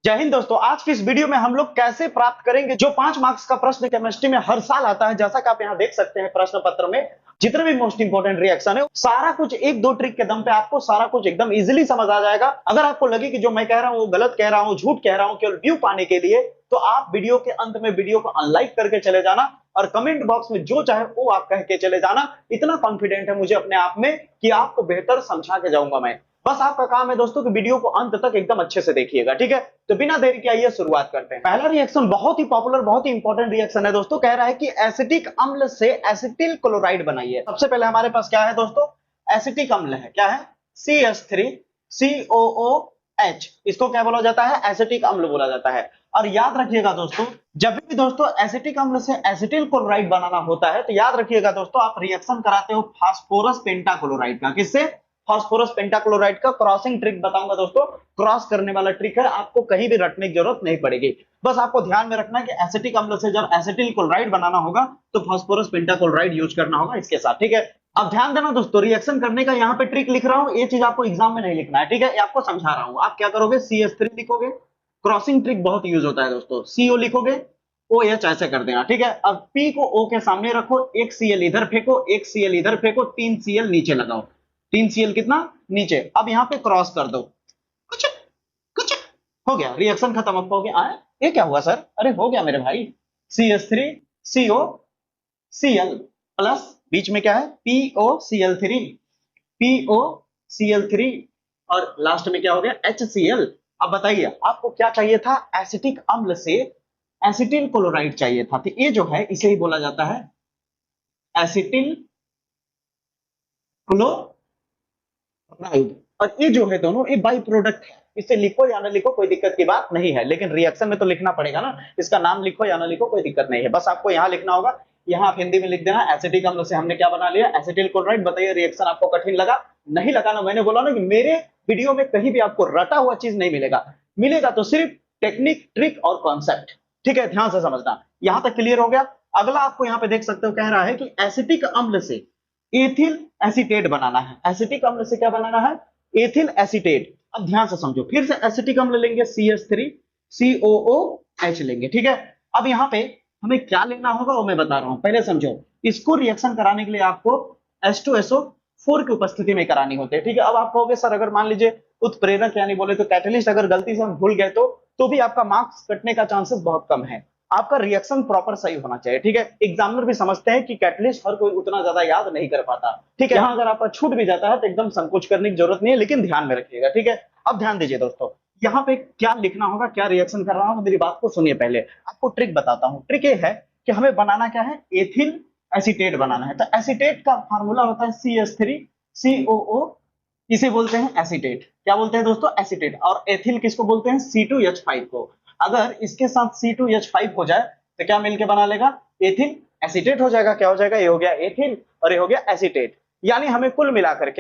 जय हिंद दोस्तों। आज की इस वीडियो में हम लोग कैसे प्राप्त करेंगे जो 5 मार्क्स का प्रश्न केमिस्ट्री में हर साल आता है। जैसा कि आप यहाँ देख सकते हैं प्रश्न पत्र में जितने भी मोस्ट इंपोर्टेंट रिएक्शन है सारा कुछ एक दो ट्रिक के दम पे आपको सारा कुछ एकदम इजीली समझ आ जाएगा। अगर आपको लगे कि जो मैं कह रहा हूँ वो गलत कह रहा हूँ, झूठ कह रहा हूँ केवल व्यू पाने के लिए, तो आप वीडियो के अंत में वीडियो को अनलाइक करके चले जाना और कमेंट बॉक्स में जो चाहे वो आप कह के चले जाना। इतना कॉन्फिडेंट है मुझे अपने आप में कि आपको बेहतर समझा के जाऊंगा मैं। बस आपका काम है दोस्तों कि वीडियो को अंत तक एकदम अच्छे से देखिएगा, ठीक है। तो बिना देरी के आइए शुरुआत करते हैं। पहला रिएक्शन बहुत ही पॉपुलर, बहुत ही इंपॉर्टेंट रिएक्शन है दोस्तों। कह रहा है कि एसिटिक अम्ल से एसिटिल क्लोराइड बनाइए। सबसे पहले हमारे पास क्या है दोस्तों, एसिटिक अम्ल है। क्या है? CH3COOH। इसको क्या बोला जाता है? एसिटिक अम्ल बोला जाता है। और याद रखिएगा दोस्तों, जब भी दोस्तों एसिटिक अम्ल से एसिटिल क्लोराइड बनाना होता है तो याद रखिएगा दोस्तों, आप रिएक्शन कराते हो फास्फोरस पेंटाक्लोराइड का। किससे? फास्फोरस पेंटाक्लोराइड का क्रॉसिंग ट्रिक बताऊंगा दोस्तों। क्रॉस करने वाला ट्रिक है, आपको कहीं भी रटने की जरूरत नहीं पड़ेगी। बस आपको ध्यान में रखना है कि एसिटिक अम्ल से जब एसिटिल क्लोराइड बनाना होगा तो फास्फोरस पेंटाक्लोराइड यूज करना होगा इसके साथ, ठीक है। अब ध्यान देना दोस्तों, रिएक्शन करने का यहाँ पे ट्रिक लिख रहा हूँ, ये चीज आपको एग्जाम में नहीं लिखना है, ठीक है। ये आपको समझा रहा हूँ। आप क्या करोगे, CH3 लिखोगे, क्रॉसिंग ट्रिक बहुत यूज होता है दोस्तों। CO लिखोगे, OH ऐसे कर देना, ठीक है। अब P को O के सामने रखो, एक Cl इधर फेंको, एक Cl इधर फेंको, 3 Cl नीचे लगाओ। 3 Cl कितना? नीचे। अब यहाँ पे क्रॉस कर दो, कुछ कुछ हो गया, रिएक्शन खत्म। अब हो गया। ये क्या हुआ सर? अरे हो गया मेरे भाई, CH3COCl प्लस बीच में क्या है? POCl3 POCl3 और लास्ट में क्या हो गया? HCl। अब बताइए आपको क्या चाहिए था? एसिटिक अम्ल से एसिटिल क्लोराइड चाहिए था, तो ये जो है इसे ही बोला जाता है एसिटिल क्लोराइड। और ये जो है दोनों ये बाई प्रोडक्ट है। इसे लिखो या ना लिखो कोई दिक्कत की बात नहीं है, लेकिन रिएक्शन में तो लिखना पड़ेगा ना। इसका नाम लिखो या ना लिखो कोई दिक्कत नहीं है, बस आपको यहाँ लिखना होगा। यहाँ आप हिंदी में लिख देना एसिटिक अम्ल से हमने क्या बना लिया? Acetyl chloride. बताइए रिएक्शन आपको कठिन लगा? नहीं लगा ना। मैंने बोला ना कि मेरे वीडियो में कहीं भी आपको रटा हुआ चीज नहीं मिलेगा, मिलेगा तो सिर्फ टेक्निक, ट्रिक और कॉन्सेप्ट, ठीक है। ध्यान से समझना। यहां तक क्लियर हो गया? अगला आपको यहाँ पे देख सकते हो, कह रहा है कि एसिटिक अम्ल से एथिल एसीटेट बनाना है। एसिटिक अम्ल से क्या बनाना है? Ethyl acetate. अब ध्यान से समझो, फिर से एसिटिक अम्ल लेंगे, CH3COOH लेंगे, ठीक है। अब यहाँ पे हमें क्या लेना होगा वो मैं बता रहा हूं, पहले समझो। इसको रिएक्शन कराने के लिए आपको H2SO4 की उपस्थिति में करानी होती है, ठीक है। अब आप कहोगे सर अगर मान लीजिए उत्प्रेरक यानी बोले तो कैटलिस्ट अगर गलती से हम भूल गए तो भी आपका मार्क्स कटने का चांसेस बहुत कम है। आपका रिएक्शन प्रॉपर सही होना चाहिए, ठीक है। एग्जामिनर भी समझते हैं कि कैटलिस्ट हर कोई उतना ज्यादा याद नहीं कर पाता, ठीक है। यहाँ अगर आपका छूट भी जाता है तो एकदम संकोच करने की जरूरत नहीं है, लेकिन ध्यान में रखिएगा, ठीक है। अब ध्यान दीजिए दोस्तों, यहाँ पे क्या लिखना होगा, क्या रिएक्शन कर रहा हूँ, मेरी बात को सुनिए। पहले आपको ट्रिक बताता हूँ। ट्रिक ये है कि हमें बनाना क्या है? एथिल एसीटेट बनाना है। तो एसीटेट का फार्मूला होता है CH3COO, इसे बोलते हैं एसीटेट। क्या बोलते हैं दोस्तों? एसीटेट। और एथिल किसको बोलते हैं? C2H5 को। अगर इसके साथ C2H5 हो जाए तो क्या मिलके बना लेगा? एथिल एसीटेट हो जाएगा। क्या हो जाएगा? ये हो गया एथिल और ये हो गया एसीटेट। यानी हमें कुल मिलाकर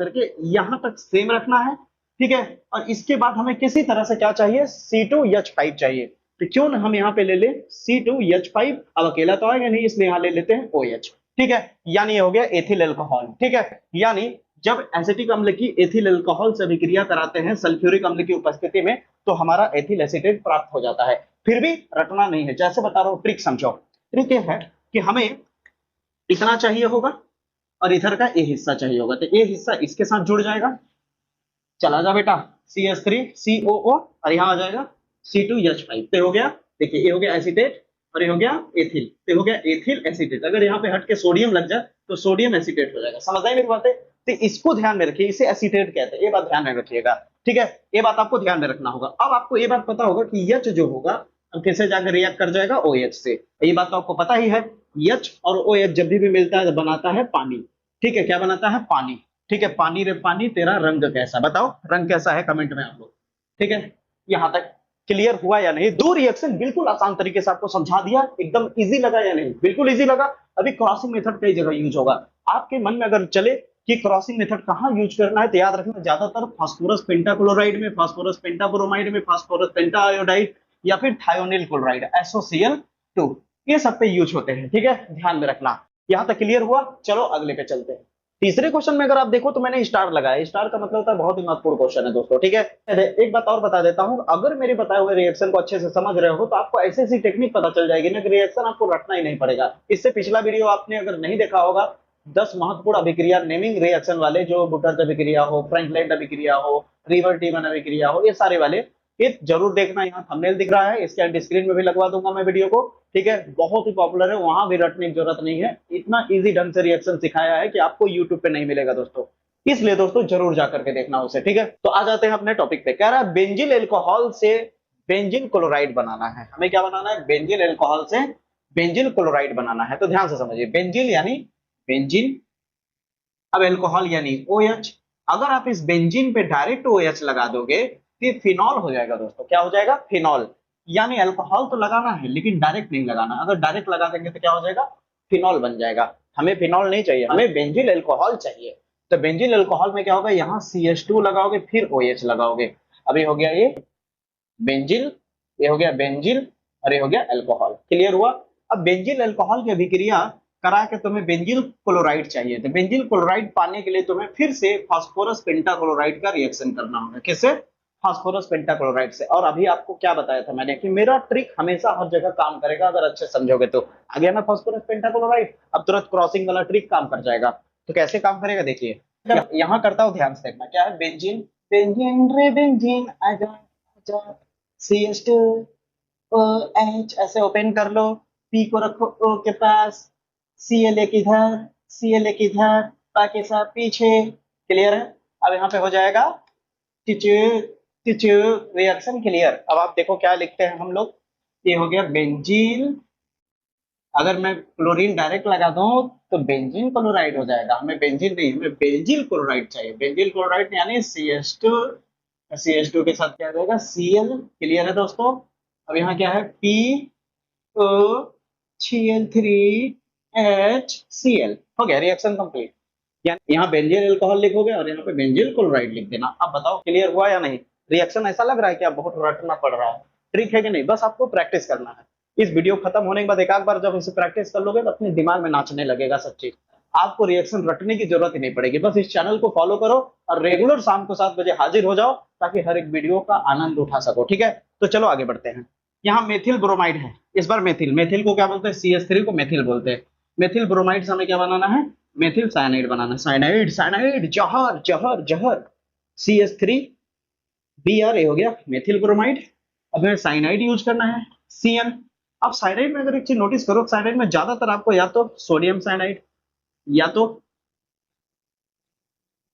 के यहां तक सेम रखना है, ठीक है। और इसके बाद हमें किसी तरह से क्या चाहिए? C2H5 चाहिए। तो क्यों ना हम यहाँ पे ले ले C2H5। अब अकेला तो आएगा नहीं, इसलिए यहाँ ले लेते हैं OH, ठीक है। यानी ये हो गया एथिल अल्कोहल, ठीक है। यानी जब एसिटिक अम्ल की एथिल अल्कोहल से अभिक्रिया कराते हैं सल्फ्यूरिक अम्ल की उपस्थिति में तो हमारा एथिल एसीटेट प्राप्त हो जाता है। फिर भी रटना नहीं है, जैसे बता रहा हूं ट्रिक समझो। ट्रिक ये है कि हमें इतना चाहिए होगा और इधर का ये हिस्सा चाहिए होगा, तो ये हिस्सा इसके साथ जुड़ जाएगा। चला जा बेटा, CH3COO और यहाँ आ जाएगा C2H5। तो हो गया, देखिए ये हो गया एसीटेट और ये हो गया एथिल, तो हो गया एथिल एसीटेट। अगर यहाँ पे हट के सोडियम लग जाए तो सोडियम एसीटेट हो जाएगा। समझ आई मेरी बातें? तो इसको ध्यान में रखिए, इसे एसीटेट कहते हैं, ये बात ध्यान में रखिएगा, ठीक है। ये बात आपको ध्यान में रखना होगा। अब आपको ये बात पता होगा कि H जो होगा किससे जाकर रिएक्ट कर जाएगा? OH से। ये बात तो आपको पता ही है। H और OH जब भी मिलता है तो बनाता है पानी, ठीक है। क्या बनाता है? पानी, ठीक है। पानी रे पानी तेरा रंग कैसा, बताओ रंग कैसा है कमेंट में आप लोग, ठीक है। यहां तक क्लियर हुआ या नहीं? दो रिएक्शन बिल्कुल आसान तरीके से आपको समझा दिया। एकदम इजी लगा या नहीं? बिल्कुल इजी लगा। अभी क्रॉसिंग मेथड कई जगह यूज होगा। आपके मन में अगर चले कि क्रॉसिंग मेथड कहां यूज करना है तो याद रखना ज्यादातर फास्फोरस पेंटाक्लोराइड में, फास्फोरस पेंटाब्रोमाइड में, फास्फोरस पेंटाआयोडाइड या फिर थायोनिल क्लोराइड SOCl2, ये सब पे यूज होते हैं, ठीक है। ध्यान में रखना। यहां तक क्लियर हुआ? चलो अगले पे चलते हैं। तीसरे क्वेश्चन में अगर आप देखो तो मैंने स्टार लगाया, स्टार का मतलब होता है बहुत ही महत्वपूर्ण क्वेश्चन है दोस्तों, ठीक है। एक बात और बता देता हूं, अगर मेरे बताए हुए रिएक्शन को अच्छे से समझ रहे हो तो आपको ऐसी ऐसी टेक्निक पता चल जाएगी ना कि रिएक्शन आपको रटना ही नहीं पड़ेगा। इससे पिछला वीडियो आपने अगर नहीं देखा होगा, 10 महत्वपूर्ण अभिक्रिया नेमिंग रिएक्शन वाले, जो बुटर्स अभिक्रिया हो, फ्रैंकलाइट अभिक्रिया हो, रिवर्टीमन अभिक्रिया हो, ये सारे वाले, ये जरूर देखना। यहाँ थंबनेल दिख रहा है, इसके एंड स्क्रीन में भी लगवा दूंगा मैं वीडियो को, ठीक है। बहुत ही पॉपुलर है, वहां भी रटने की जरूरत नहीं है, इतना इजी ढंग से रिएक्शन सिखाया है कि आपको यूट्यूब पे नहीं मिलेगा दोस्तों। इसलिए दोस्तों जरूर जाकर के देखना उसे, ठीक है। तो आ जाते हैं अपने टॉपिक पे। कह रहा है बेंजिल एल्कोहल से बेंजीन क्लोराइड बनाना है। हमें क्या बनाना है? बेंजिल एल्कोहल से बेंजिल क्लोराइड बनाना है। तो ध्यान से समझिए, बेंजिल यानी बेंजीन, अब एल्कोहल यानी OH। अगर आप इस बेंजीन पे डायरेक्ट OH लगा दोगे तो ये फिनॉल हो जाएगा दोस्तों। क्या हो जाएगा? फिनॉल। यानी अल्कोहल तो लगाना है लेकिन डायरेक्ट नहीं लगाना, अगर डायरेक्ट लगा देंगे तो क्या हो जाएगा? फिनॉल बन जाएगा। हमें फिनॉल नहीं चाहिए, हमें बेंजिल एल्कोहल चाहिए। तो बेंजिल एल्कोहल में क्या होगा? यहाँ CH2 लगाओगे फिर OH लगाओगे। अभी हो गया ये बेंजिल, ये हो गया बेंजिल, और ये हो गया अल्कोहल। क्लियर हुआ? अब बेंजिल अल्कोहल की अभिक्रिया करा के तुम्हें बेंजिल क्लोराइड चाहिए, तो बेंजिल क्लोराइड पाने के लिए तुम्हें फिर से फास्फोरस पेंटाक्लोराइड का रिएक्शन करना होगा। किससे? फास्फोरस पेंटाक्लोराइड से। और अभी आपको क्या बताया था मैंने कि मेरा ट्रिक हमेशा हर जगह काम करेगा अगर अच्छे समझोगे तो। आ गया ना फास्फोरस पेंटाक्लोराइड, अब तुरंत क्रॉसिंग वाला ट्रिक काम कर जाएगा। तो कैसे काम करेगा देखिए, यहाँ करता हूँ, ध्यान से देखना। क्या है? बेंजीन, बेंजीन रे बेंजीन, आजा आजा, CH2 OH, ऐसे ओपन कर लो, P को रखो O के पास, Cl एक इधर, Cl एक इधर, बाकी सब पीछे। क्लियर है? अब यहाँ पे हो जाएगा टिचू टिचू रिएक्शन। क्लियर? अब आप देखो क्या लिखते हैं हम लोग, ये हो गया बेंजीन। अगर मैं क्लोरीन डायरेक्ट लगा दूं तो बेंजीन क्लोराइड हो जाएगा। हमें बेंजीन नहीं, हमें बेंजील क्लोराइड चाहिए। बेंजील क्लोराइड यानी CH2, CH2 के साथ क्या रहेगा? Cl। क्लियर है दोस्तों? अब यहाँ क्या है? PO3HCl। हो गया रिएक्शन कंप्लीट। यहाँ बेंजील अल्कोहल लिखोगे और यहाँ पे बेंजील क्लोराइड लिख देना। अब बताओ क्लियर हुआ या नहीं? रिएक्शन ऐसा लग रहा है कि आप बहुत रटना पड़ रहा है, ट्रिक है कि नहीं? बस आपको प्रैक्टिस करना है। इस वीडियो खत्म होने के बाद एक आध बार जब इसे प्रैक्टिस कर लोगे तो अपने दिमाग में नाचने लगेगा सच्ची। आपको रिएक्शन रटने की जरूरत ही नहीं पड़ेगी, बस इस चैनल को फॉलो करो और रेगुलर शाम को 7 बजे हाजिर हो जाओ ताकि हर एक वीडियो का आनंद उठा सको, ठीक है। तो चलो आगे बढ़ते हैं। यहाँ मेथिल ब्रोमाइड है, इस बार मेथिल, मेथिल को क्या बोलते हैं? CH3 को मेथिल बोलते हैं। मेथिल ब्रोमाइड से हमें क्या बनाना है? मेथिल साइनाइड बनाना है। साइनाइड, साइनाइड, जहर जहर जहर, CH3Br, हो गया मेथिल ब्रोमाइड। अब हमें साइनाइड यूज करना है, Cl। अब साइनाइड में अगर एक चीज नोटिस करो, साइनाइड में ज्यादातर आपको या तो सोडियम साइनाइड या तो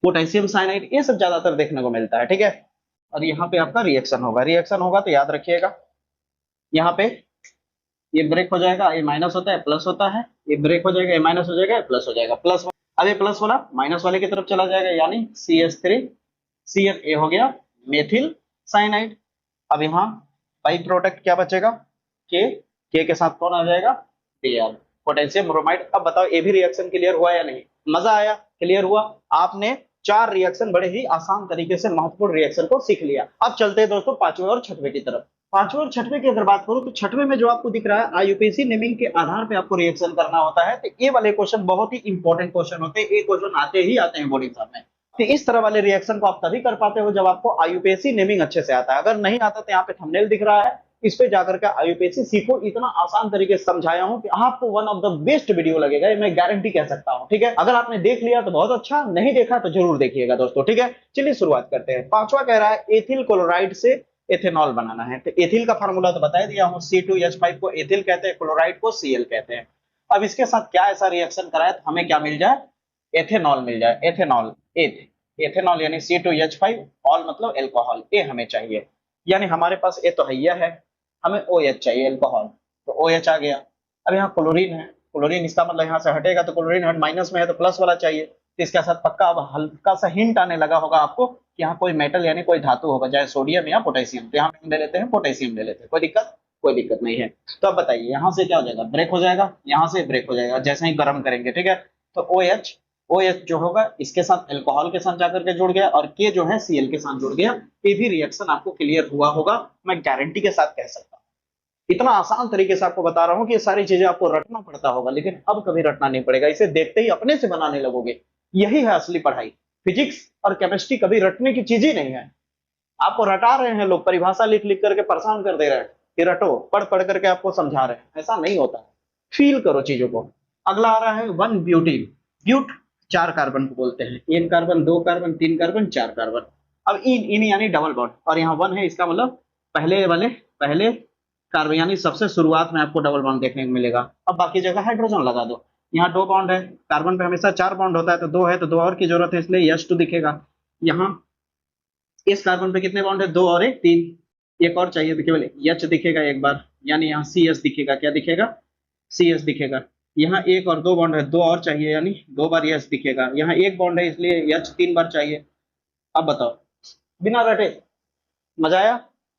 पोटेशियम साइनाइड, ये सब ज्यादातर देखने को मिलता है, ठीक है। और यहाँ पे आपका रिएक्शन होगा, रिएक्शन होगा तो याद रखिएगा, यहाँ पे ये ब्रेक हो जाएगा, ये माइनस होता है प्लस होता है, ये ब्रेक हो जाएगा, ये माइनस हो जाएगा, ये प्लस हो जाएगा, प्लस। अब ये प्लस वाला माइनस वाले की तरफ चला जाएगा, यानी CH3Cl, ये हो गया मेथिल साइनाइड। अब यहाँ बाई प्रोडक्ट क्या बचेगा? के के साथ कौन आ जाएगा? Br, potassium bromide. अब बताओ ये भी रिएक्शन क्लियर हुआ या नहीं? मजा आया? क्लियर हुआ? आपने 4 रिएक्शन बड़े ही आसान तरीके से महत्वपूर्ण रिएक्शन को सीख लिया। अब चलते हैं दोस्तों पांचवें और छठवें की तरफ। पांचवें और छठवें की अगर बात करूं तो छठवें में जो आपको दिख रहा है, IUPAC नेमिंग के आधार पे आपको रिएक्शन करना होता है। तो ये वाले क्वेश्चन बहुत ही इंपॉर्टेंट क्वेश्चन होते हैं, ये क्वेश्चन आते ही आते हैं बोर्ड एग्जाम में। तो इस तरह वाले रिएक्शन को आप तभी कर पाते हो जब आपको IUPAC नेमिंग अच्छे से आता है। अगर नहीं आता तो यहाँ पे थंबनेल दिख रहा है, इस पे जाकर के IUPAC सीखो। इतना आसान तरीके से समझाया हूं कि आपको one of the best video लगेगा, ये मैं गारंटी कह सकता हूं, ठीक है। अगर आपने देख लिया तो बहुत अच्छा, नहीं देखा तो जरूर देखिएगा दोस्तों, ठीक है। चलिए शुरुआत करते हैं। पांचवा कह रहा है एथिल क्लोराइड से एथेनॉल बनाना है। तो एथिल का फार्मूला तो बता दिया हूं, C2H5 को एथिल कहते हैं, क्लोराइड को Cl कहते हैं। अब इसके साथ क्या ऐसा रिएक्शन कराए तो हमें क्या मिल जाए? एथेनॉल मिल जाए। एथेनॉल, एथेनॉल यानी C2H5, ऑल मतलब एल्कोहल, ये हमें चाहिए। यानी हमारे पास ये तो हैया है, हमें OH चाहिए, एल्कोहल, तो OH आ गया। अब यहाँ क्लोरीन है, क्लोरीन इसका मतलब यहाँ से हटेगा तो क्लोरीन हट माइनस में है तो प्लस वाला चाहिए। तो इसके साथ पक्का अब हल्का सा हिंट आने लगा होगा आपको कि यहाँ कोई मेटल यानी कोई धातु होगा, चाहे सोडियम या पोटेशियम। तो यहाँ पे हम ले लेते हैं पोटेशियम ले लेते हैं, कोई दिक्कत? कोई दिक्कत नहीं है। तो अब बताइए यहाँ से क्या हो जाएगा? ब्रेक हो जाएगा, यहाँ से ब्रेक हो जाएगा जैसे ही गर्म करेंगे, ठीक है। तो OH जो होगा इसके साथ एल्कोहल के साथ जाकर के जुड़ गया, और के जो है Cl के साथ जुड़ गया। ये भी रिएक्शन आपको क्लियर हुआ होगा, मैं गारंटी के साथ कह सकता हूँ। इतना आसान तरीके से आपको बता रहा हूं कि ये सारी चीजें आपको रटना पड़ता होगा, लेकिन अब कभी रटना नहीं पड़ेगा, इसे देखते ही अपने से बनाने लगोगे। यही है असली पढ़ाई। फिजिक्स और केमिस्ट्री कभी रटने की चीज ही नहीं है। आपको रटा रहे हैं लोग, परिभाषा लिख लिख करके परेशान कर दे रहे हैं कि रटो, पढ़ पढ़ करके आपको समझा रहे हैं, ऐसा नहीं होता है। फील करो चीजों को। अगला आ रहा है वन ब्यूटीन। ब्यूट 4 कार्बन को बोलते हैं, 1 कार्बन, 2 कार्बन, 3 कार्बन, 4 कार्बन। अब इन इन यानी डबल बॉन्ड, और यहाँ 1 है, इसका मतलब पहले कार्बन यानी सबसे शुरुआत में आपको डबल बॉन्ड देखने को मिलेगा। अब बाकी जगह हाइड्रोजन लगा दो। यहाँ 2 बॉन्ड है, कार्बन पे हमेशा 4 बॉन्ड होता है, तो 2 है तो 2 और की जरूरत है, इसलिए H2 दिखेगा। यहाँ इस कार्बन पे कितने बॉन्ड है, 2 और 1 3, एक और चाहिए तो केवल H दिखेगा एक बार, यानी यहाँ CS दिखेगा। क्या दिखेगा, CS दिखेगा। यहाँ 1 और 2 बॉन्ड है, 2 और चाहिए, यानी 2 बार H दिखेगा। यहाँ 1 बॉन्ड है, इसलिए H 3 बार चाहिए। अब बताओ, बिना रटे मजा आया?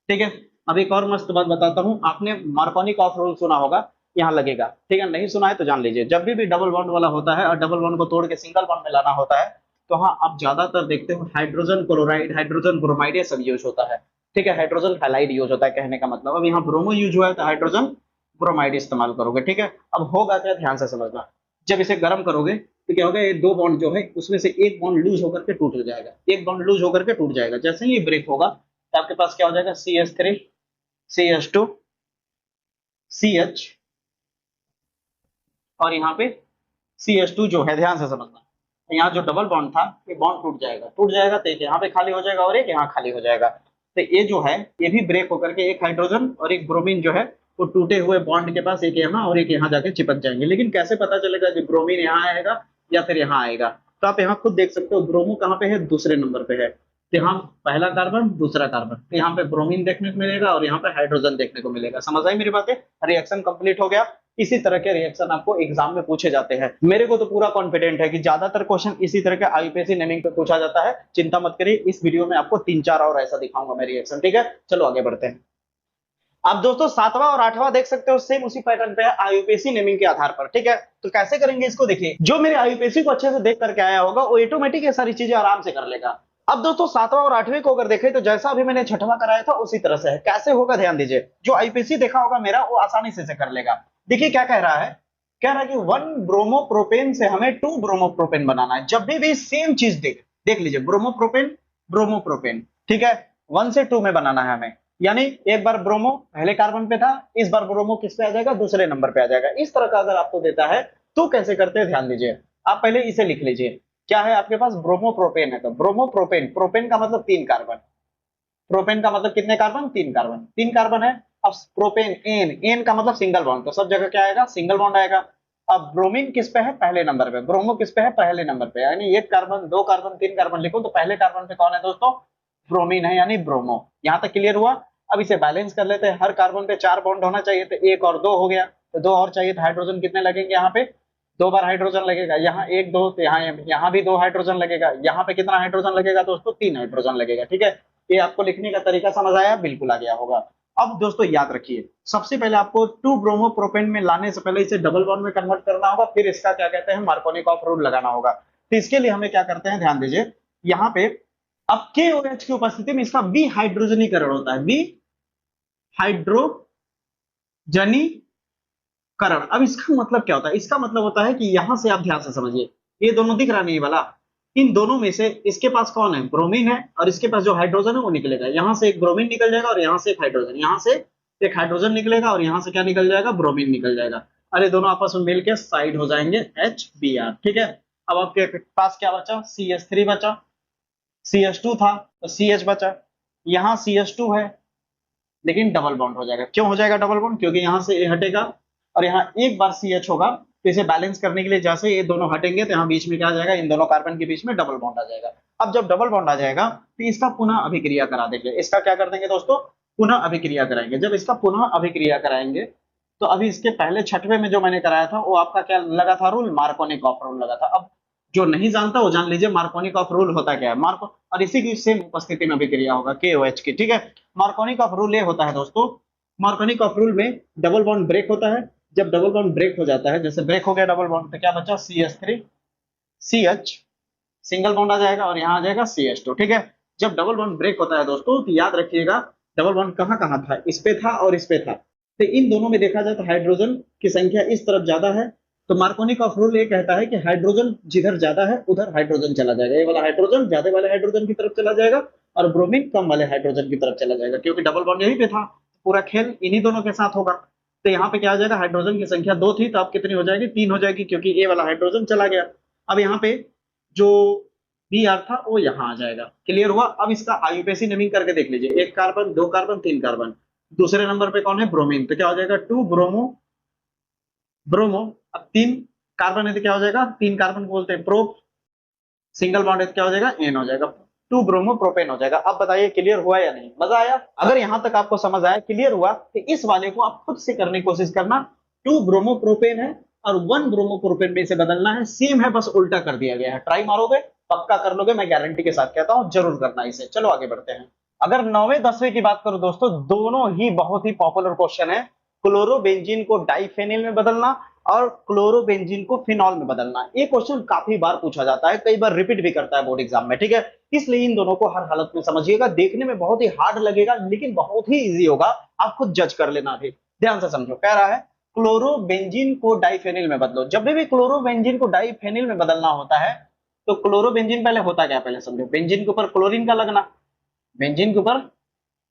ठीक है। अब एक और मस्त बात बताता हूँ, आपने मार्कोनी ऑफ रूल सुना होगा, यहाँ लगेगा। ठीक है, नहीं सुना है तो जान लीजिए, जब भी डबल बॉन्ड वाला होता है और डबल बॉन्ड को तोड़ के सिंगल बॉन्ड में लाना होता है, तो हाँ आप ज्यादातर देखते हो हाइड्रोजन क्लोराइड, हाइड्रोजन ब्रोमाइड ये सब यूज होता है। ठीक है, हाइड्रोजन हैलाइड यूज होता है, कहने का मतलब। अब यहाँ ब्रोमो यूज हुआ है तो हाइड्रोजन ब्रोमाइड इस्तेमाल करोगे। ठीक है, अब होगा क्या, ध्यान से समझना। जब इसे गर्म करोगे तो क्या होगा, ये 2 बॉन्ड जो है उसमें से एक बॉन्ड लूज होकर के टूट जाएगा, एक बॉन्ड लूज होकर के टूट जाएगा। जैसे ही ब्रेक होगा तो आपके पास क्या हो जाएगा, CH3 CH2 CH, और यहाँ पे CH2 जो है, ध्यान से समझना, यहाँ जो डबल बॉन्ड था ये बॉन्ड टूट जाएगा तो एक यहाँ पे खाली हो जाएगा और एक यहाँ खाली हो जाएगा। तो ये जो है ये भी ब्रेक होकर के एक हाइड्रोजन और एक ब्रोमीन जो है वो टूटे हुए बॉन्ड के पास एक यहाँ और एक यहाँ जाके चिपक जाएंगे। लेकिन कैसे पता चलेगा कि ब्रोमीन यहाँ आएगा या फिर यहाँ आएगा? तो आप यहाँ खुद देख सकते हो, ब्रोमो कहाँ पे है, दूसरे नंबर पे है। तो यहाँ पहला कार्बन दूसरा कार्बन, तो यहाँ पे ब्रोमीन देखने को मिलेगा और यहाँ पे हाइड्रोजन देखने को मिलेगा। समझ आई मेरी बातें? रिएक्शन कंप्लीट हो गया। इसी तरह के रिएक्शन आपको एग्जाम में पूछे जाते हैं। मेरे को तो पूरा कॉन्फिडेंट है कि ज्यादातर क्वेश्चन इसी तरह के आईयूपीएससी नेमिंग पे पूछा जाता है। चिंता मत करिए, इस वीडियो में आपको 3-4 और ऐसा दिखाऊंगा मैं रिएक्शन। ठीक है, चलो आगे बढ़ते हैं। अब दोस्तों 7वां और 8वां देख सकते हो, सेम उसी पैटर्न पे है, आईयूपीएससी नेमिंग के आधार पर। ठीक है, तो कैसे करेंगे इसको देखिए। जो मेरे आईयूपीएससी को अच्छे से देख करके आया होगा वो ऑटोमेटिक ये सारी चीजें आराम से कर लेगा। अब दोस्तों 7वां और 8वें को अगर देखें तो जैसा अभी मैंने 6वां कराया था उसी तरह से है। कैसे होगा ध्यान दीजिए, जो आईयूपीएससी देखा होगा मेरा वो आसानी से कर लेगा। देखिए क्या कह रहा है, कह रहा है कि 1 ब्रोमोप्रोपेन से हमें 2 ब्रोमोप्रोपेन बनाना है। जब भी सेम चीज देख लीजिए, ब्रोमोप्रोपेन, ठीक है, 1 से 2 में बनाना है हमें। यानी एक बार ब्रोमो पहले कार्बन पे था, इस बार ब्रोमो किस पे आ जाएगा, दूसरे नंबर पे आ जाएगा। इस तरह का अगर आपको देता है तो कैसे करते हैं ध्यान दीजिए। आप पहले इसे लिख लीजिए, क्या है आपके पास, ब्रोमोप्रोपेन है, तो ब्रोमोप्रोपेन, प्रोपेन का मतलब 3 कार्बन, प्रोपेन का मतलब कितने कार्बन, 3 कार्बन, 3 कार्बन है। अब प्रोपेन एन का मतलब सिंगल बॉन्ड, तो सब जगह क्या आएगा, सिंगल बॉन्ड आएगा। अब ब्रोमीन किस पे है, पहले नंबर पे, ब्रोमो किस पे है, पहले नंबर पे, यानी 1 कार्बन 2 कार्बन 3 कार्बन लिखो तो पहले कार्बन पे कौन है दोस्तों, ब्रोमीन है, यानी ब्रोमो। यहां तक क्लियर हुआ? अब इसे बैलेंस कर लेते हैं। हर कार्बन पे 4 बॉन्ड होना चाहिए, तो 1 और 2 हो गया, तो 2 और चाहिए, तो हाइड्रोजन कितने लगेंगे, यहाँ पे 2 बार हाइड्रोजन लगेगा। यहाँ 1 2, तो यहाँ भी 2 हाइड्रोजन लगेगा। यहाँ पे कितना हाइड्रोजन लगेगा दोस्तों, 3 हाइड्रोजन लगेगा। ठीक है, ये आपको लिखने का तरीका समझ आया? बिल्कुल आ गया होगा। अब दोस्तों याद रखिए, सबसे पहले आपको 2 ब्रोमोप्रोपेन में लाने से पहले इसे डबल बॉन्ड में कन्वर्ट करना होगा, फिर इसका क्या कहते हैं, मार्कोनिकॉफ रूल लगाना होगा। तो इसके लिए हमें क्या करते हैं, ध्यान दीजिए। यहाँ पे अब KOH की उपस्थिति में इसका बी हाइड्रोजनीकरण होता है, बी हाइड्रोजनीकरण। अब इसका मतलब क्या होता है, इसका मतलब होता है कि यहां से आप ध्यान से समझिए, ये दोनों दिख रहा नहीं वाला, इन दोनों में से इसके पास कौन है, ब्रोमीन है, और इसके पास जो हाइड्रोजन है वो निकलेगा। यहां से एक ब्रोमीन निकल जाएगा और यहां से एक हाइड्रोजन, यहां से एक हाइड्रोजन निकलेगा और यहां से क्या निकल जाएगा, ब्रोमीन निकल जाएगा। अरे दोनों आपस में मिलकर साइड हो जाएंगे, HBr। ठीक है, अब आपके पास क्या बचा, CH3 बचा, CH2 था तो CH बचा, यहाँ CH2 है लेकिन डबल बॉन्ड हो जाएगा। क्यों हो जाएगा डबल बॉन्ड, क्योंकि यहाँ से ये हटेगा और यहाँ एक बार CH होगा, तो इसे बैलेंस करने के लिए जैसे ये दोनों हटेंगे तो यहाँ बीच में क्या आ जाएगा, इन दोनों कार्बन के बीच में डबल बॉन्ड आ जाएगा। अब जब डबल बॉन्ड आ जाएगा तो इसका पुनः अभिक्रिया करा देंगे। इसका क्या कर देंगे दोस्तों, पुनः अभिक्रिया कराएंगे। जब इसका पुनः अभिक्रिया कराएंगे तो अभी इसके पहले 6वें में जो मैंने कराया था वो आपका क्या लगा था रूल, मार्कोनिकॉफ रूल लगा था। अब जो नहीं जानता वो जान लीजिए मार्कोनिकॉफ रूल होता क्या है, मार्को, और इसी की सेम उपस्थिति में अभिक्रिया होगा KOH की। ठीक है, मार्कोनिकॉफ रूल ये होता है दोस्तों, मार्कोनिकॉफ रूल में डबल बॉन्ड ब्रेक होता है। जब डबल बॉन्ड ब्रेक हो जाता है, जैसे ब्रेक हो गया डबल बॉन्ड, तो क्या बचा, CH3 CH, सिंगल बॉन्ड आ जाएगा और यहाँ आ जाएगा CH2। ठीक है, जब डबल बॉन्ड ब्रेक होता है दोस्तों तो याद रखिएगा डबल बॉन्ड कहाँ कहाँ था, इस पे था और इस पे था। तो इन दोनों में देखा जाए तो हाइड्रोजन की संख्या इस तरफ ज्यादा है तो मार्कोनिकॉफ रूल ये कहता है कि हाइड्रोजन जिधर ज्यादा है उधर हाइड्रोजन चला जाएगा, ये वाला हाइड्रोजन ज्यादा वाले हाइड्रोजन की तरफ चला जाएगा और ब्रोमीन कम वाले हाइड्रोजन की तरफ चला जाएगा, क्योंकि डबल बॉन्ड यहीं पे था, पूरा खेल इन्हीं दोनों के साथ होगा। तो यहाँ पे क्या आ जाएगा, हाइड्रोजन की संख्या 2 थी तो अब कितनी हो जाएगी, 3 हो जाएगी, क्योंकि ए वाला हाइड्रोजन चला गया। अब यहाँ पे जो बी आर था वो यहाँ आ जाएगा। क्लियर हुआ। अब इसका आईयूपीएसी नेमिंग करके देख लीजिए, 1 कार्बन 2 कार्बन 3 कार्बन। दूसरे नंबर पे कौन है, ब्रोमीन, तो क्या हो जाएगा 2 ब्रोमो ब्रोमो। अब 3 कार्बन है तो क्या हो जाएगा, 3 कार्बन बोलते हैं प्रो, सिंगल बॉन्ड है तो क्या हो जाएगा, एन हो जाएगा, 2 ब्रोमो प्रोपेन हो जाएगा। अब बताइए क्लियर हुआ या नहीं, मजा आया। अगर यहां तक आपको समझ आया, क्लियर हुआ, तो इस वाले को आप खुद से करने की कोशिश करना। 2 ब्रोमो प्रोपेन है और 1 ब्रोमो प्रोपेन में इसे बदलना है, सेम है बस उल्टा कर दिया गया है। ट्राई मारोगे पक्का कर लोगे, मैं गारंटी के साथ कहता हूं, जरूर करना इसे। चलो आगे बढ़ते हैं। अगर 9वें 10वें की बात करूं दोस्तों, दोनों ही बहुत ही पॉपुलर क्वेश्चन है। क्लोरोबेंजीन को डाइफेनिल में बदलना और क्लोरोबेंजीन को फिनॉल में बदलना, ये क्वेश्चन काफी बार पूछा जाता है, कई बार रिपीट भी करता है बोर्ड एग्जाम में, ठीक है। इसलिए इन दोनों को हर हालत में समझिएगा, देखने में बहुत ही हार्ड लगेगा लेकिन बहुत ही इजी होगा, आप खुद जज कर लेना। भी ध्यान से समझो, कह रहा है क्लोरोबेंजीन को डाइफेनिल में बदलो। जब भी क्लोरोबेंजीन को डाइफेनिल में बदलना होता है तो क्लोरोबेंजीन पहले होता क्या, पहले समझो। बेंजीन के ऊपर क्लोरीन का लगना, बेंजीन के ऊपर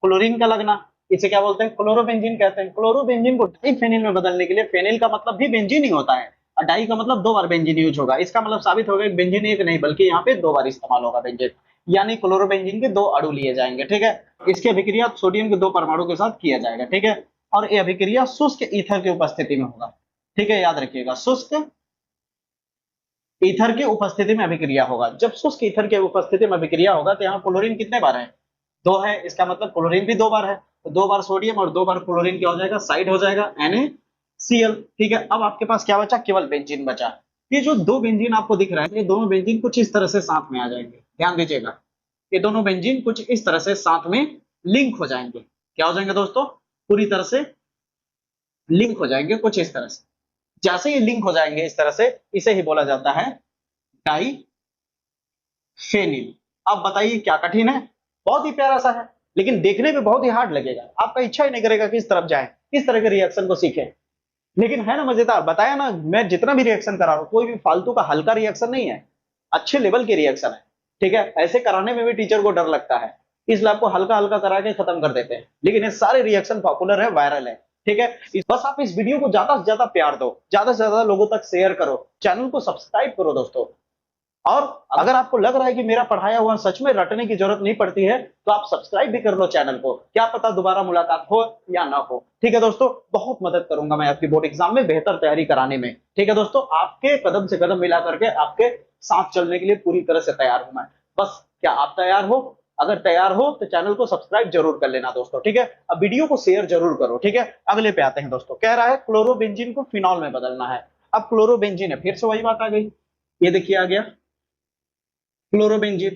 क्लोरीन का लगना, इसे क्या बोलते हैं, क्लोरोबेंजीन कहते हैं। क्लोरोबेंजीन को डाइफेनिल में बदलने के लिए, फेनिल का मतलब भी बेंजीन ही होता है और डाई का मतलब 2 बार बेंजीन यूज होगा, इसका मतलब साबित होगा कि बेंजीन एक नहीं बल्कि यहाँ पे 2 बार इस्तेमाल होगा बेंजीन, यानी क्लोरोबेंजीन के 2 अणु लिए जाएंगे, ठीक है। इसकी अभिक्रिया सोडियम के 2 परमाणु के साथ किया जाएगा, ठीक है। और ये अभिक्रिया शुष्क ईथर की उपस्थिति में होगा, ठीक है, याद रखिएगा, शुष्क ईथर की उपस्थिति में अभिक्रिया होगा। जब शुष्क ईथर की उपस्थिति में अभिक्रिया होगा तो यहाँ क्लोरीन कितने बार है, 2 है, इसका मतलब क्लोरीन भी 2 बार है, तो 2 बार सोडियम और 2 बार क्लोरीन क्या हो जाएगा, साइड हो जाएगा, NaCl, ठीक है। अब आपके पास क्या बचा, केवल बेंजीन बचा। ये जो 2 बेंजीन आपको दिख रहा है, ये दोनों बेंजीन कुछ इस तरह से साथ में आ जाएंगे, ध्यान दीजिएगा, ये दोनों बेंजीन कुछ इस तरह से साथ में लिंक हो जाएंगे। क्या हो जाएंगे दोस्तों, पूरी तरह से लिंक हो जाएंगे कुछ इस तरह से। जैसे ये लिंक हो जाएंगे इस तरह से, इसे ही बोला जाता है डाइफेनिल। अब बताइए क्या कठिन है, बहुत ही प्यारा सा है लेकिन देखने में बहुत ही हार्ड लगेगा, आपका इच्छा ही नहीं करेगा कि इस तरफ जाए, इस तरह के रिएक्शन को सीखें, लेकिन है ना मजेदार। बताया ना, मैं जितना भी रिएक्शन करा रहा हूं कोई भी फालतू का हल्का रिएक्शन नहीं है, अच्छे लेवल के रिएक्शन है, ठीक है। ऐसे कराने में भी टीचर को डर लगता है, इसलिए आपको हल्का हल्का करा के खत्म कर देते हैं, लेकिन ये सारे रिएक्शन पॉपुलर है, वायरल है, ठीक है। बस आप इस वीडियो को ज्यादा से ज्यादा प्यार दो, ज्यादा से ज्यादा लोगों तक शेयर करो, चैनल को सब्सक्राइब करो दोस्तों। और अगर आपको लग रहा है कि मेरा पढ़ाया हुआ सच में रटने की जरूरत नहीं पड़ती है तो आप सब्सक्राइब भी कर लो चैनल को, क्या पता दोबारा मुलाकात हो या ना हो, ठीक है दोस्तों। बहुत मदद करूंगा मैं आपकी बोर्ड एग्जाम में बेहतर तैयारी कराने में, ठीक है दोस्तों। आपके कदम से कदम मिला करके आपके साथ चलने के लिए पूरी तरह से तैयार हूं मैं, बस क्या आप तैयार हो, अगर तैयार हो तो चैनल को सब्सक्राइब जरूर कर लेना दोस्तों, ठीक है। अब वीडियो को शेयर जरूर करो, ठीक है। अगले पे आते हैं दोस्तों, कह रहा है क्लोरोबेंजीन को फिनॉल में बदलना है। अब क्लोरोबेंजीन है, फिर से वही बात आ गई, ये देखिए आ गया क्लोरोबेंजीन,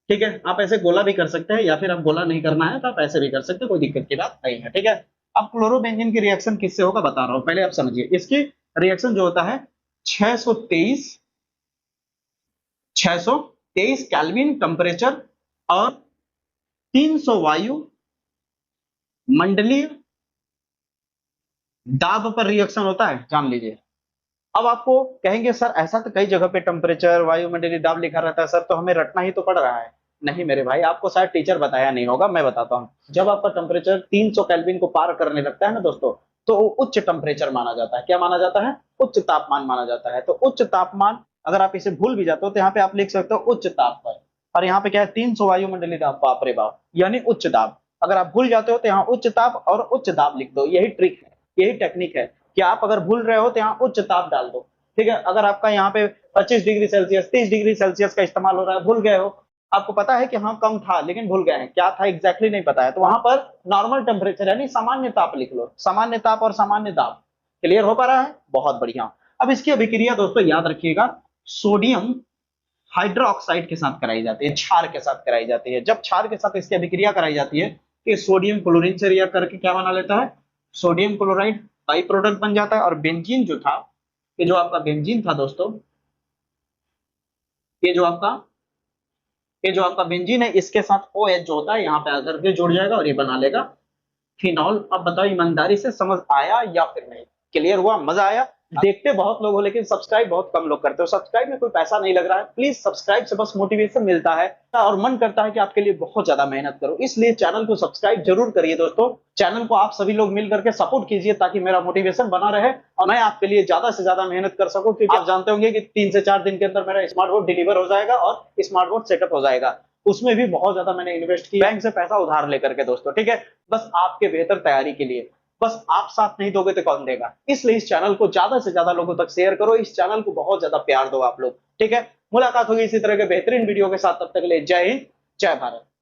ठीक है। आप ऐसे गोला भी कर सकते हैं या फिर आप गोला नहीं करना है तो आप ऐसे भी कर सकते हैं, कोई दिक्कत की बात नहीं है, ठीक है। अब क्लोरोबेंजीन की रिएक्शन किससे होगा बता रहा हूं, पहले आप समझिए। इसकी रिएक्शन जो होता है 623 केल्विन टेम्परेचर और 300 वायु मंडलीय दाब पर रिएक्शन होता है, जान लीजिए। अब आपको कहेंगे सर ऐसा तो कई जगह पे टेम्परेचर वायुमंडलीय दाब लिखा रहता है सर, तो हमें रटना ही तो पड़ रहा है। नहीं मेरे भाई, आपको शायद टीचर बताया नहीं होगा, मैं बताता हूँ। जब आपका टेम्परेचर 300 केल्विन को पार करने लगता है ना दोस्तों, तो उच्च टेम्परेचर माना जाता है। क्या माना जाता है, उच्च तापमान माना जाता है। तो उच्च तापमान अगर आप इसे भूल भी जाते हो तो यहाँ पे आप लिख सकते हो उच्च ताप पर, और यहाँ पे क्या है 300 वायुमंडलीय दाब, बाप रे बाप, यानी उच्च दाब। अगर आप भूल जाते हो तो यहाँ उच्च ताप और उच्च दाब लिख दो, यही ट्रिक है, यही टेक्निक है कि आप अगर भूल रहे हो तो यहाँ उच्च ताप डाल दो, ठीक है। अगर आपका यहाँ पे 25 डिग्री सेल्सियस 30 डिग्री सेल्सियस का इस्तेमाल हो रहा है, भूल गए हो, आपको पता है कि हाँ कम था लेकिन भूल गए हैं क्या था एग्जैक्टली नहीं पता है, तो वहां पर नॉर्मल टेम्परेचर यानी सामान्य ताप लिख लो, सामान्य ताप और सामान्य दाब। क्लियर हो पा रहा है, बहुत बढ़िया। अब इसकी अभिक्रिया दोस्तों याद रखिएगा, सोडियम हाइड्रोक्साइड के साथ कराई जाती है, क्षार के साथ कराई जाती है। जब क्षार के साथ इसकी अभिक्रिया कराई जाती है कि सोडियम क्लोरीन से रिएक्ट करके क्या बना लेता है, सोडियम क्लोराइड बाई प्रोडक्ट बन जाता है। और बेंजीन जो था, ये जो आपका बेंजीन था दोस्तों, ये जो आपका बेंजीन है, इसके साथ OH जो होता है यहाँ पे आकर के जुड़ जाएगा और ये बना लेगा फिनॉल। अब बताओ ईमानदारी से समझ आया या फिर नहीं, क्लियर हुआ, मजा आया। देखते बहुत लोग हो लेकिन सब्सक्राइब बहुत कम लोग करते हो। सब्सक्राइब में कोई पैसा नहीं लग रहा है, प्लीज सब्सक्राइब से बस मोटिवेशन मिलता है और मन करता है कि आपके लिए बहुत ज्यादा मेहनत करो, इसलिए चैनल को सब्सक्राइब जरूर करिए दोस्तों। चैनल को आप सभी लोग मिल करके सपोर्ट कीजिए ताकि मेरा मोटिवेशन बना रहे और मैं आपके लिए ज्यादा से ज्यादा मेहनत कर सकूं, क्योंकि आप जानते होंगे कि 3 से 4 दिन के अंदर मेरा स्मार्ट बोर्ड डिलीवर हो जाएगा और स्मार्ट बोर्ड सेटअप हो जाएगा। उसमें भी बहुत ज्यादा मैंने इन्वेस्ट किया बैंक से पैसा उधार लेकर के दोस्तों, ठीक है, बस आपके बेहतर तैयारी के लिए। बस आप साथ नहीं दोगे तो कौन देगा, इसलिए इस चैनल को ज्यादा से ज्यादा लोगों तक शेयर करो, इस चैनल को बहुत ज्यादा प्यार दो आप लोग, ठीक है। मुलाकात होगी इसी तरह के बेहतरीन वीडियो के साथ, तब तक के लिए जय हिंद, जय भारत।